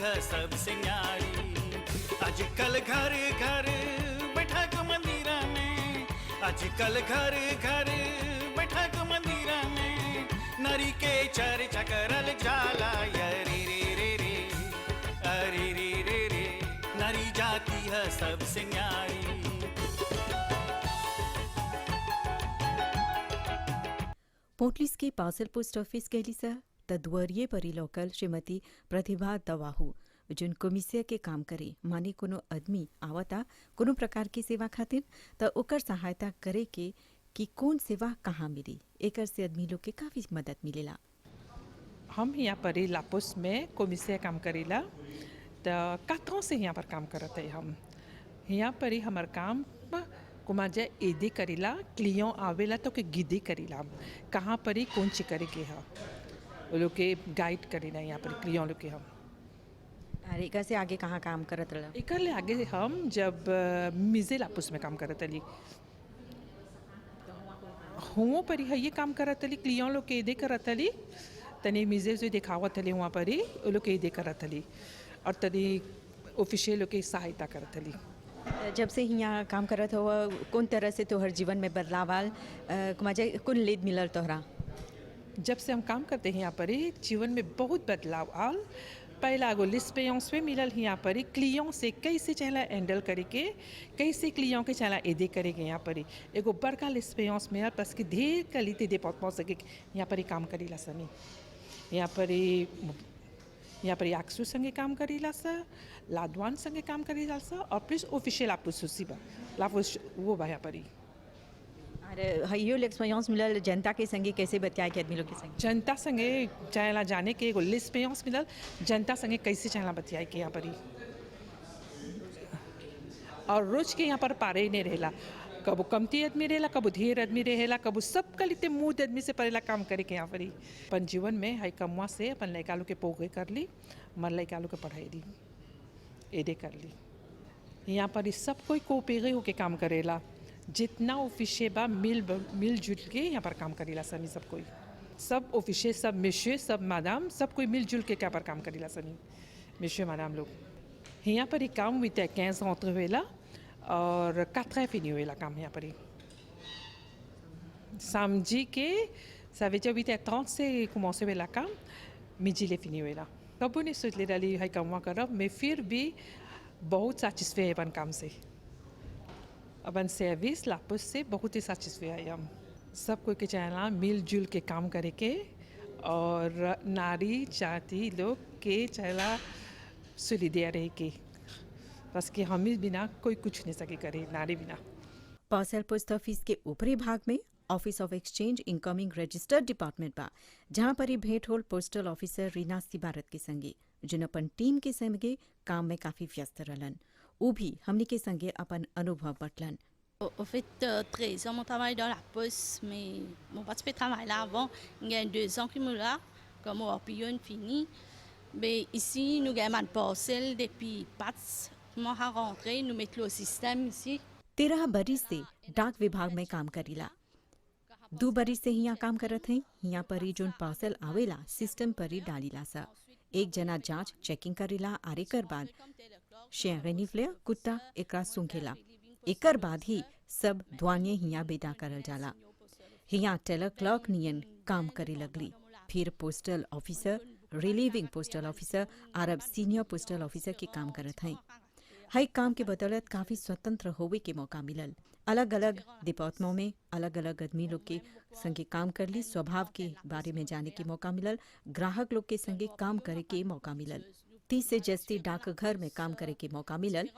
है सबसे न्यारी। आजकल घर घर बैठक मंदिर में, आजकल घर घर बैठक मंदिर में, नारी के चर्चा करल जाला। अरे रे रे रे, अरे रे रे रे, नारी जाति है सबसे न्यारी। पोर्टलिस के पार्सल पोस्ट ऑफिस गैलिसा तद्वरीय परी लोकल श्रीमती प्रतिभा दवाहू जिन कोमिसिया के काम करे माने कोनो आदमी आवता कोनो प्रकार की सेवा खातिर त ओकर सहायता करे के कि कौन सेवा कहाँ मिली, एकर से आदमी लोग के काफी मदद मिलेला। हम यहाँ पर लापोस में कोमिसिया काम करेला तो कातों से यहाँ पर काम करते हैं। हम यहाँ पर ही हमार काम कुमाजा एदे करेला, क्लियों आवेला तो के गिदे करेला कहाँ पर ही कौन ची करे के है वो लोग के गाइड करेला यहाँ पर क्लियों लोग के। हम अरे एकर से आगे कहाँ काम करत रहा? एकर ले आगे हम जब मिजे लापोस में काम करत रही हुओं पर ही ये काम करत रही, क्लियों लोग के एदे करत रही, तनी मिजे जो दिखावत रही वहाँ पर ही वो लोग के एदे करत रही और तनी ऑफिशियल लोग की सहायता करत रही। जब से यहाँ काम करत हो कौन तरह से तोहर जीवन में बदलाव आल, कुमाजा कौन लेद मिलल तोहरा? जब से हम काम करते हैं यहाँ पर ही जीवन में बहुत बदलाव आल। पहला गो लिस्पेंस में मिलल यहाँ पर ही क्लियों से कैसे चला हैंडल करे के, कैसे क्लियों के चला एदे करेंगे। यहाँ पर ही एगो बड़का लिस्पेंस में बस कि ढेर कलिते दे पहुँच सके यहाँ पर ही काम करेला सनी। यहाँ पर एक्सू संगे काम करेला सा, लादवान संगे काम करेला सा और प्लस ऑफिशियल आपूस बा लाफोस वो बा यहाँ पर ही। अरे हयो एक्सपीरियंस मिलल जनता के संगे कैसे बतियाए के आदमी लोग के संगे? जनता संगे चाहेला जाने के एगो लिस्पेंस मिलल, जनता संगे कैसे चाहेला बतियाए के यहाँ पर ही। और रोज के यहाँ पर पारे नहीं रहेला, कबो कमती आदमी रहेला, कबो ढेर आदमी रहेला, कबो सब कलिते मुँह आदमी से परेला काम करे के यहाँ पर ही। अपन जीवन में हाई कमवा से अपन लड़का लोग के पोगे कर ली, मन लड़का लोग के पढ़ाई दी, एडे कर ली। यहाँ पर ही सब कोई कोपेगे होके काम करेला, जितना ऑफिशियल बा मिलजुल के यहाँ पर काम करेला सनी। सब कोई सब ऑफिशियल सब मिशे सब मैडम सब कोई मिलजुल के यहाँ पर काम करेला सनी मिशे मैडम लोग। यहाँ पर ही काम हुई 15 entre हुएला और 4 फिनी हुएला काम यहाँ पर ही। समझी के ça veut dire 30 से commencé हुएला काम मिजिले फिनी हुएला। कबू नहीं सोच ले रही है काम करब, मैं फिर भी बहुत सैटिस्फाई है अपन काम से, अपन सर्विस लापोस से बहुत ही सैटिस्फाई है। हम सब कोई के चाहना मिलजुल के काम करे के और नारी जाति लोग के चाहला सुलिदिया रहे के, बस कि हम बिना कोई कुछ नहीं सके करे नारी बिना। पार्सल पोस्ट ऑफिस के ऊपरी भाग में office of exchange incoming registered department बा, जहाँ पर ही भेंट होल पोस्टल ऑफिसर रीना सिबारत के संगे जिन अपन टीम के संगे काम में काफी व्यस्त रहलन। वो भी हमनी के संगे अपन अनुभव बटलन। Au fait, 13 ans, mon travail dans la poste, mais mon parti travail là avant, il y a 2 ans que je suis là, comme on a pu fini. Mais ici, nous avons un parcelle depuis PATS, moi à rentrer, nous mettons le système ici. 13 बरिस से डाक विभाग में काम करीला, 2 बरिस से यहाँ काम करत हैं। यहाँ पर ही जोन पार्सल आवेला सिस्टम पर ही डालीला सा, एक जना जांच चेकिंग करेला, आर एकर बाद शेरे निकले कुत्ता एकरा सूंघेला, एकर बाद ही सब दुआनिये हिया बेदा करल जाला। हिया टेलर क्लर्क नियन काम करे लगली, फिर postal officer, relieving postal officer और अब सीनियर पोस्टल ऑफिसर के काम करत हैं। हर काम के बदौलत काफी स्वतंत्र होवे के मौका मिलल। अलग अलग डिपार्टमेंट में अलग अलग आदमी लोग के संगे काम कर ली, स्वभाव के बारे में जाने के मौका मिलल, ग्राहक लोग के संगे काम करे के मौका मिलल। 30 से जस्ती डाकघर में काम करे के मौका मिलल।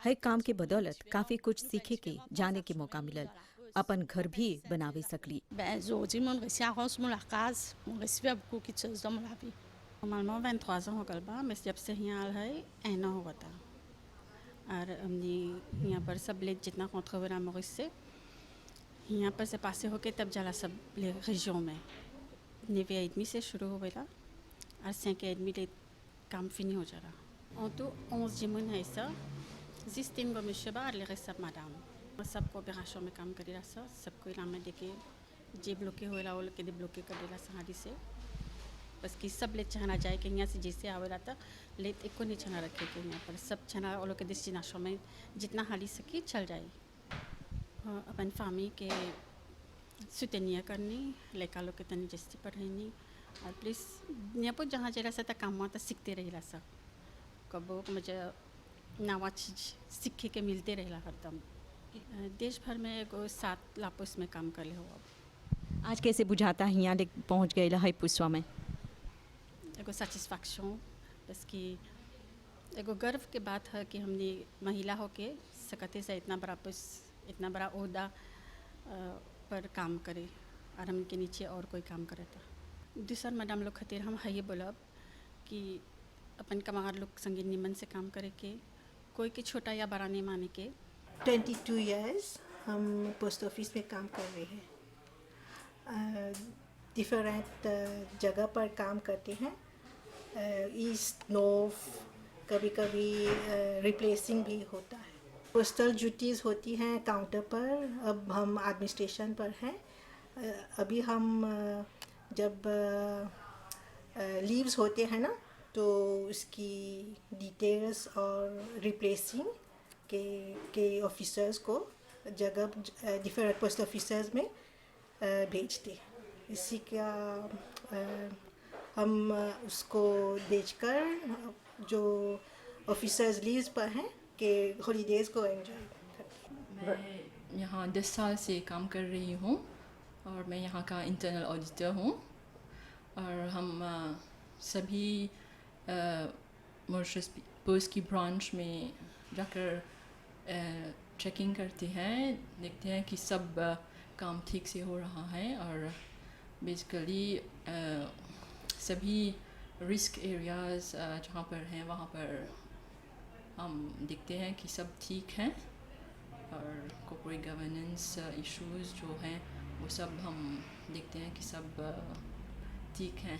हर काम के बदौलत काफी कुछ सीखे के जाने के मौका मिलल, अपन घर भी बनावे सकली। Aujourd'hui, mon récit arrange mon la case, mon récit fait beaucoup de choses dans ma vie. Normalement 23 ans हो गल बा, मैं जब से यहाँ आल है 1 हुआ था और हमने यहाँ पर सब ले जितना कॉन्ट्रोवर्स मोरिस से यहाँ पर से पासे होके तब जाला सब ले रेजियों में 9 आदमी से शुरू हो गया और 5 आदमी ले काम फिनी हो जा रहा। En tout 11 जिमन है ça, 10 टीम को मिश्र बा और les सब मैडम सब कोऑपरेशन में काम करेला सब कोई नाम में देके जे ब्लॉके होएला वो लोग के ब्लॉके कर देला साड़ी से बस कि सब ले छना जाए कि यहाँ से जैसे आवेला था ले एक को नहीं छना रखे कि यहाँ पर सब छना वो लोग के डेस्टिनेशन में जितना हाली सकी चल जाए। अपन फामी के सुतनिया करनी लड़का लोग के तनी जस्ती पढ़ानी और प्लीज यहाँ पर जहाँ जरा सा तक काम हुआ तो सीखते रहेला सब कबो मुझे नवा चीज़ सीखे के मिलते रहेला हरदम। देश भर में एगो 7 लापोस में काम कर ले हो। आज कैसे बुझाता है यहाँ पहुँच गए है पुसवा में? एगो सेटिस्फैक्शन बस कि एगो गर्व के बात है कि हमने महिला होके सकते से इतना बड़ा ओहदा पर काम करे और हमके नीचे और कोई काम करे था। दूसर मैडम लोग खातिर हम है बोलब कि अपन कमार लोग संगे निमन से काम करे के कोई के छोटा या बड़ा नहीं माने के। 22 इयर्स हम पोस्ट ऑफिस में काम कर रहे हैं। डिफरेंट जगह पर काम करते हैं, ईस्ट नॉर्थ, कभी कभी रिप्लेसिंग भी होता है। पोस्टल ड्यूटीज़ होती हैं काउंटर पर, अब हम एडमिनिस्ट्रेशन पर हैं। अभी हम जब लीव्स होते हैं ना तो उसकी डिटेल्स और रिप्लेसिंग के ऑफिसर्स को जगह डिफरेंट पोस्ट ऑफिसर्स में भेजते हैं। इसी का हम उसको भेजकर जो ऑफिसर्स लीव्स पर हैं के हॉलीडेज़ को एंजॉय करते हैं। मैं यहाँ 10 साल से काम कर रही हूँ और मैं यहाँ का इंटरनल ऑडिटर हूँ और हम सभी मॉरिशस पोस्ट की ब्रांच में जाकर चेकिंग करते हैं, देखते हैं कि सब काम ठीक से हो रहा है और बेसिकली सभी रिस्क एरियाज़ जहाँ पर हैं वहाँ पर हम देखते हैं कि सब ठीक हैं और कॉर्पोरेट गवर्नेंस इश्यूज़ जो हैं वो सब हम देखते हैं कि सब ठीक हैं।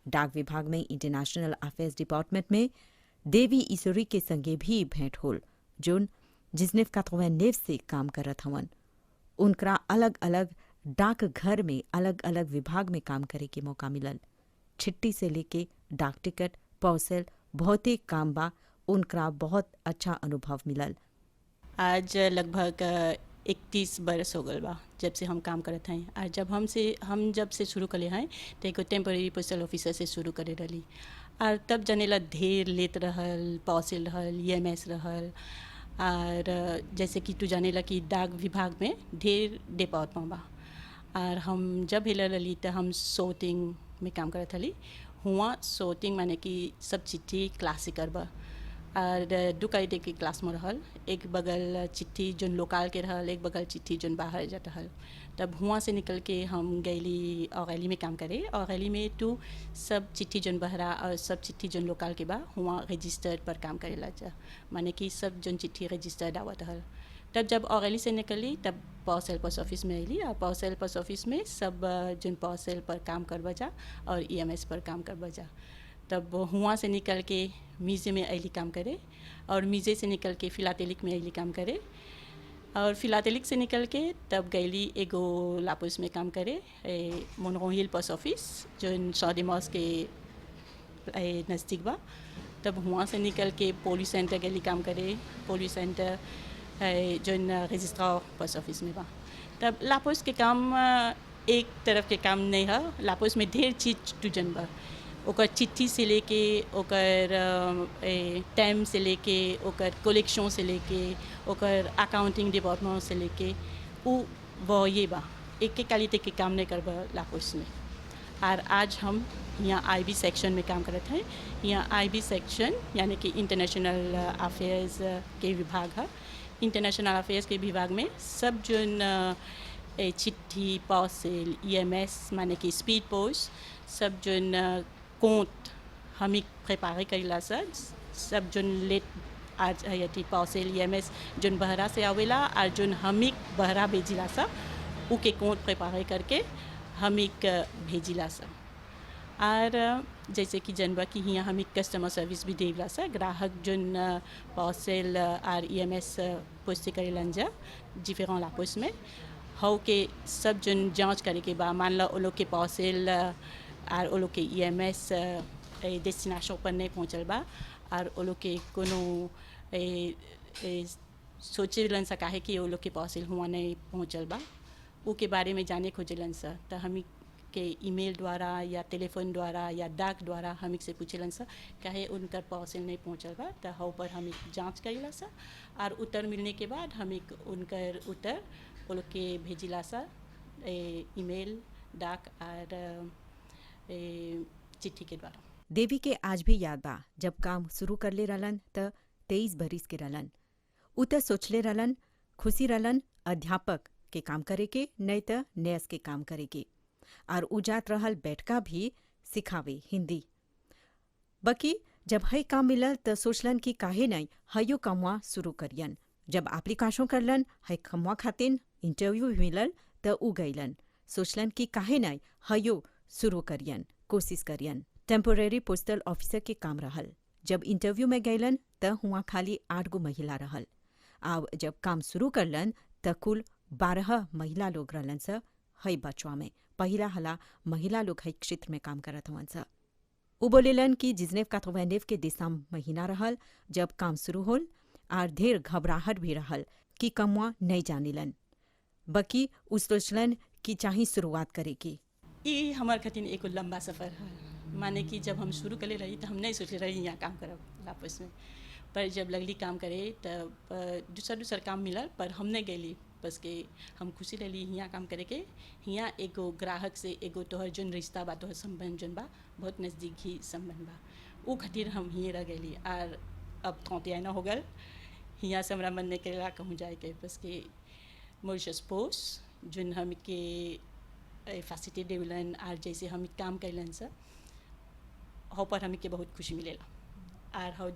डाक विभाग में इंटरनेशनल अफेयर्स डिपार्टमेंट में देवी ईश्वरी के संगे भी भेंट होल जोन जिसने 89 से काम करत हवन। उनका अलग अलग डाक घर में अलग अलग विभाग में काम करे के मौका मिलल। चिट्ठी से लेके डाक टिकट पार्सल बहुते काम बा, उनका बहुत अच्छा अनुभव मिलल। आज लगभग 31 बरस हो गल बा जब से हम काम करत हैं और जब से शुरू करे हैं तो एगो टेम्पररी पोस्टल ऑफिसर से शुरू करे रही और तब जनेला ढेर लेत रहल, पार्सल रहल, EMS रहल और जैसे कि तू जानेला कि डाक विभाग में ढेर डिपार्टमेंट बा और हम जब हिल रही तो हम सोर्टिंग में काम करत हली। हुआ सोर्टिंग माने कि सब चिट्ठी क्लासिकर बा और दो कायदे के क्लास में रहल, एक बगल चिट्ठी जोन लोकल के रहल, एक बगल चिट्ठी जोन बाहर जात रहल। तब हुआ से निकल के हम गईली औरैली में काम करे। औरैली में तो सब चिट्ठी जोन बहरा और सब चिट्ठी जोन लोकल के बा हुआ रजिस्टर्ड पर काम करेला जा, माने कि सब जोन चिट्ठी रजिस्टर्ड आवत रहल। तब जब औरैली से निकली तब पार्सल पोस्ट ऑफिस में अली और पार्सल पोस्ट ऑफिस में सब जोन पार्सल पर काम कर बजा और EMS पर काम कर बजा। तब हुआ से निकल के मीज़े में अली काम करे और मीज़े से निकल के फिलाटेलिक में अली काम करे और फिलाटेलिक से निकल के तब गईली एगो लापोस में काम करे मोनरो हिल पोस्ट ऑफिस जो सौदिमॉस के नज़दीक बा। तब हुआ से निकल के पुलिस सेंटर गईली काम करे, पुलिस सेंटर जो रजिस्ट्रार पोस्ट ऑफिस में बा। तब लापोस के काम एक तरफ के काम नहीं है, लापोस में ढेर चीज टूजन बा। ओकर चिट्ठी से लेके ओकर टाइम से लेके ओकर कलेक्शन से लेके ओकर अकाउंटिंग डिपार्टमेंट से लेके वो ये बा एक के क्वालिटी के काम नहीं करबा लापोस में। और आज हम यहाँ IB सेक्शन में काम करते हैं। यहाँ IB सेक्शन यानी कि इंटरनेशनल अफेयर्स के विभाग है। इंटरनेशनल अफेयर्स के विभाग में सब जो चिट्ठी पार्सल EMS माने कि स्पीड पोस्ट सब जो कोंट हम ही प्रिपेयर करेला सब जो लेट आज यदि पार्सल EMS जो बहरा से आवेला और जो हम ही बहरा भेजिला सा उके कोंट प्रिपेयर करके हम ही भेजिला सा। और जैसे कि जनबा कि यहाँ हम कस्टमर सर्विस भी देवला सा, ग्राहक जो पार्सल और EMS पोस्ट करेलन जा डिफरेंट लापोस में हाउ के सब जो जांच करे के बा। मान लो वो लोग के पार्सल और वो लोग के EMS डेस्टिनेशन पर नहीं पहुँचल बा और वो लोग के कोनो सोचलन सा काहे कि वो लोग के पास हुआ नहीं पहुँचल बा वो के बारे में जाने खोजलन सा तो हम के ईमेल द्वारा या टेलीफोन द्वारा या डाक द्वारा हम से पूछलन सा काहे उनकर पार्सल नहीं पहुँचल बा तो हाँ पर हम जांच करेला सा और उत्तर मिलने के बाद हम उनकर उत्तर वो लोग के भेजिला सा ईमेल डाक और चिट्ठी के द्वारा। देवी के आज भी याद बा जब काम शुरू कर ले रहलन त 23 बरिस के रहलन। उ त सोचले रहलन खुशी रहलन अध्यापक के काम करे के नहीं त नैस के काम करे के और उजात रहल बैठका भी सिखावे हिंदी। बकी जब हई काम मिलल त सोचलन कि काहे नहीं हयो कमवा शुरू करियन। जब एप्लीकेशन करलन हई कमवा खातिन इंटरव्यू भी मिलल त उ गईलन। सोचलन कि काहे नहीं हयो शुरू करियन कोशिश करियन। टेम्पोरेरी पोस्टल ऑफिसर के काम रहल। जब इंटरव्यू में गईलन त हुआ खाली 8 गो महिला रहल। अब जब काम शुरू करलन त कुल 12 महिला लोग रहलन स हई बचवा में। पहिला हला महिला लोग हई क्षेत्र में काम करत हवन स। उ बोलेलन कि जिजनेव काथोवेनेव के दिसंबर महीना रहल जब काम शुरू होल और ढेर घबराहट भी रहल कि कमवा नहीं जानिलन। बकी उ सोचलन कि चाही शुरुआत करे की। ये हमार खातिर एक लंबा सफ़र है। माने कि जब हम शुरू करे रही तो हम नहीं सोचे रही यहाँ काम करब वापस में, पर जब लगली काम करे तब दूसरा काम मिलल पर हम नहीं गईली बस के हम खुशी रही यहाँ काम करे के। यहाँ एगो ग्राहक से एगो तोहर जोन रिश्ता बा तोहर संबंध जोन बा बहुत नज़दीक ही संबंध बा वो खातिर हम हिए रह गईली। और अब थौतिया न हो गल यहाँ से हमारा मन नहीं करेला कहूँ जाए के बस के मॉरिशस पोस्ट जोन हम के फैसिलिटी देवलन और जैसे हम काम कैलन से हो पर हमें के बहुत खुशी मिलेला और हो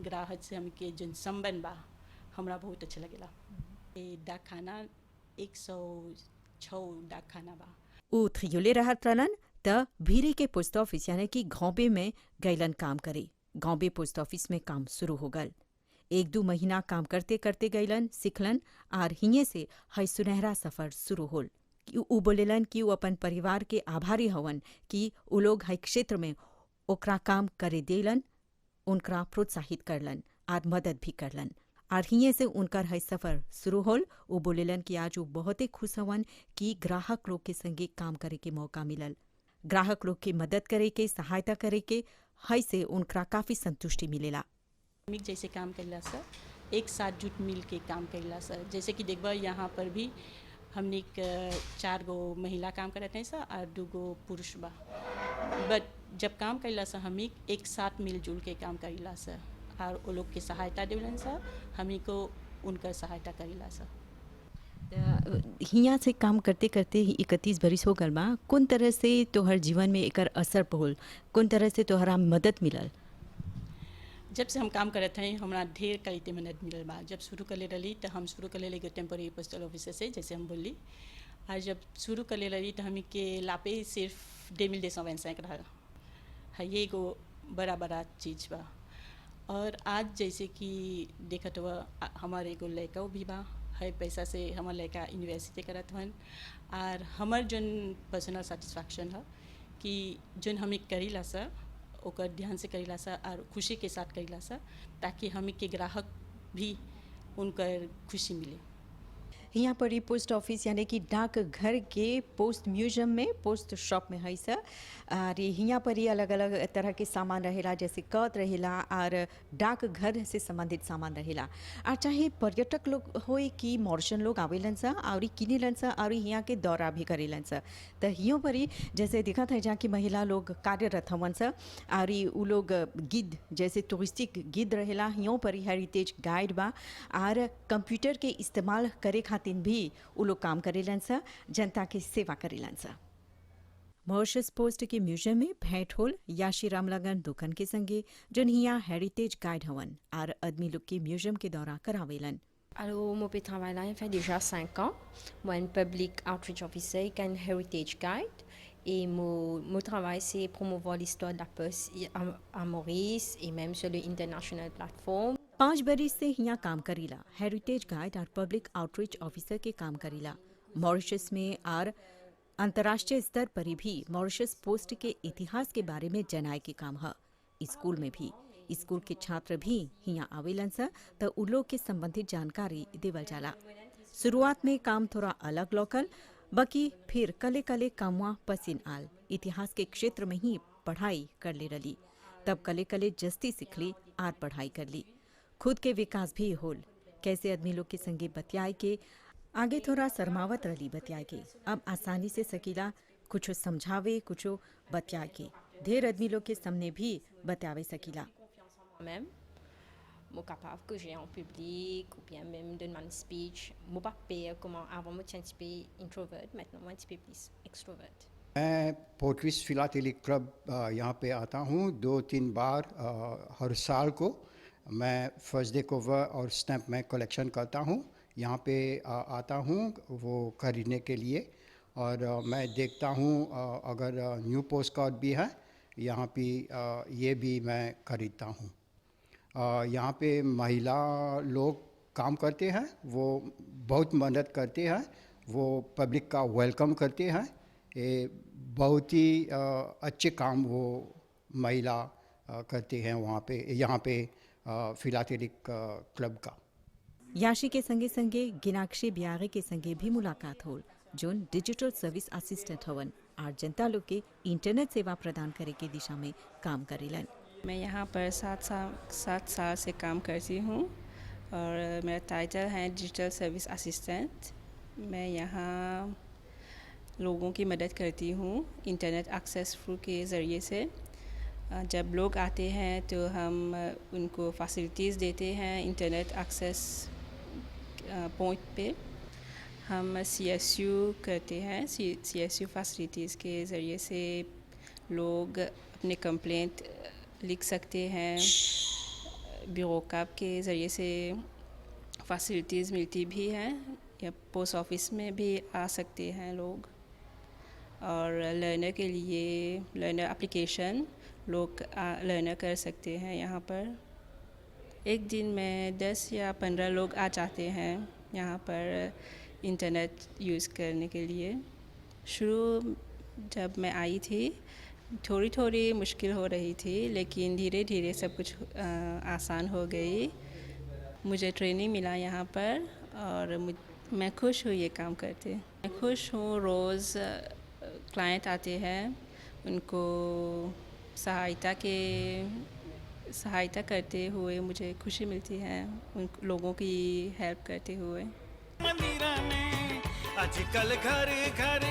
ग्राहक से हम के जोन संबंध बा हमरा बहुत अच्छा लगेला। डाक खाना 106 डाक खाना बा। उ थ्रियोले रहत रहलन त भीरी के पोस्ट ऑफिस यानी कि घौबे में गईलन काम करे। घौबे पोस्ट ऑफिस में काम शुरू हो गल। 1-2 महीना काम करते करते गईलन सिखलन और हिये से हई सुनहरा सफर शुरू होल। उ बोलेलन कि उ अपन परिवार के आभारी हवन कि उ लोग हई क्षेत्र में ओकरा काम करे देलन, उनकरा प्रोत्साहित करलन और मदद भी करलन और हिये से उनकर हई सफर शुरू होल। उ बोलेलन कि आज उ बहुते खुश हवन कि ग्राहक लोग के संगे काम करे के मौका मिलल। ग्राहक लोग के मदद करे के सहायता करे के हई से उनकरा काफी संतुष्टि मिलेला। जैसे काम कैला सर एक साथ जुट मिल के काम कैला सर जैसे कि देखबा यहाँ पर भी हमने 4 गो महिला काम करते हैं सर और 2 गो पुरुष बा। बट जब काम कैला सर हम एक साथ मिलजुल के काम करेला सर और वो लोग के सहायता देवलन सर हमी को उनकर सहायता करेला सर। हिया से काम करते करते 31 बरिस हो गल बा। कौन तरह से तोहर जीवन में एकर असर पहुल, कौन तरह से तोहरा मदद मिलल? जब से हम काम करते हैं हमारा ढेर करीते मदद मिलल बा। जब शुरू कर ले रही तो हम शुरू कर ले टेम्पोरेरी पोस्टल ऑफिसर से जैसे हम बोली और जब शुरू कर ले रही तो हमें के लापे सिर्फ 2225 रहा है। ये एगो बड़ा चीज़ बा। और आज जैसे कि देखत हुआ हमारे एगो लड़का भी बा है पैसा से हमार लड़का यूनिवर्सिटी करत हन और हमार जोन पर्सनल सेटिस्फैक्शन है कि जोन हमें करीला सर ओकर ध्यान से करेला सा और खुशी के साथ करेला सा ताकि हमें के ग्राहक भी उनकर खुशी मिले। यहाँ पर ही पोस्ट ऑफिस यानी कि डाक घर के पोस्ट म्यूजियम में पोस्ट शॉप में है सर और यहाँ पर ही अलग अलग तरह के सामान रहेला जैसे कत रहेला और डाक घर से संबंधित सामान रहेला। और चाहे पर्यटक लोग होए कि मॉरिशन लोग आवेलन सा और किनेलन सा और यहाँ के दौरा भी करेलन सा तो यहाँ पर ही जैसे दिखा था जहाँ की महिला लोग कार्यरत हवन सा और उ लोग गिद्ध जैसे टूरिस्टिक गिद्ध रहेला। यहाँ पर ही हेरिटेज गाइड बा और कंप्यूटर के इस्तेमाल करे खातिर भी उ लोग काम करेलन सा, जनता की सेवा करेलन सा। मॉरिशस पोस्ट के म्यूजियम में भेंट होल याशी रामलगन दुकान के संगे जन हिया हेरिटेज गाइड हवन और आदमी लोग के म्यूजियम के दौरा करावेलन। Alors, mon travail là, il fait déjà 5 ans. Moi, un public outreach officer et un heritage guide. Et mon travail, c'est promouvoir l'histoire de la poste à Maurice et même sur l'international platform. 5 बरिस से यहाँ काम करीला। Heritage guide और public outreach officer के काम करीला। Mauritius में और अंतर्राष्ट्रीय स्तर पर भी मॉरिशस पोस्ट के इतिहास के बारे में जनाए के काम है। स्कूल में भी स्कूल के छात्र भी हियां आवेलन सा तो उ लोग के संबंधित जानकारी देवल जाला। शुरुआत में काम थोड़ा अलग लोकल, बाकी फिर कले कले कामवा पसीन आल। इतिहास के क्षेत्र में ही पढ़ाई कर ले रली, तब कले कले जस्ती सीख ली आर पढ़ाई कर ली। खुद के विकास भी होल। कैसे आदमी लोग के संगे बतियाए के आगे थोड़ा शर्मावत रली बतियाए के, अब आसानी से सकीला कुछ समझावे कुछ बतियाए के। ढेर आदमी लोग के सामने भी बतियावे सकीला। Même, moi capable que j'ai en public ou bien même donner un speech. Moi pas pire comment avant moi j'étais un petit peu introvert, maintenant moi un petit peu plus extrovert. मैं potteries philately club यहाँ पे आता हूँ 2-3 बार हर साल को। मैं first day cover और stamp में collection करता हूँ। यहाँ पे आता हूँ वो खरीदने के लिए, और मैं देखता हूँ अगर न्यू पोस्ट कार्ड भी है यहाँ पे, ये भी मैं खरीदता हूँ। यहाँ पे महिला लोग काम करते हैं, वो बहुत मदद करते हैं, वो पब्लिक का वेलकम करते हैं। ये बहुत ही अच्छे काम वो महिला करते हैं वहाँ पे, यहाँ पे फिलाटेलिक क्लब का। याशी के संगे संगे गिनाक्षी ब्यागे के संगे भी मुलाकात होल, जोन डिजिटल सर्विस असिस्टेंट हवन और जनता लोग के इंटरनेट सेवा प्रदान करे के दिशा में काम करेलन। मैं यहाँ पर 7 साल से काम करती हूँ और मेरा टाइटल है डिजिटल सर्विस असिस्टेंट। मैं यहाँ लोगों की मदद करती हूँ इंटरनेट एक्सेस थ्रू के ज़रिए से। जब लोग आते हैं तो हम उनको फैसिलिटीज़ देते हैं इंटरनेट एक्सेस पॉइंट पे। हम CSU करते हैं। CSU फैसिलिटीज़ के ज़रिए से लोग अपने कंप्लेंट लिख सकते हैं। ब्यूरोक्रेट के ज़रिए से फैसिलिटीज़ मिलती भी हैं, या पोस्ट ऑफिस में भी आ सकते हैं लोग। और लर्नर के लिए लर्नर एप्लीकेशन लोग लर्नर कर सकते हैं यहाँ पर। एक दिन में 10 या 15 लोग आ जाते हैं यहाँ पर इंटरनेट यूज़ करने के लिए। शुरू जब मैं आई थी थोड़ी मुश्किल हो रही थी, लेकिन धीरे धीरे सब कुछ आसान हो गई। मुझे ट्रेनिंग मिला यहाँ पर और मैं खुश हूँ ये काम करते। मैं खुश हूँ, रोज़ क्लाइंट आते हैं, उनको सहायता करते हुए मुझे खुशी मिलती है, उन लोगों की हेल्प करते हुए। मंदिरा में आजकल घर घर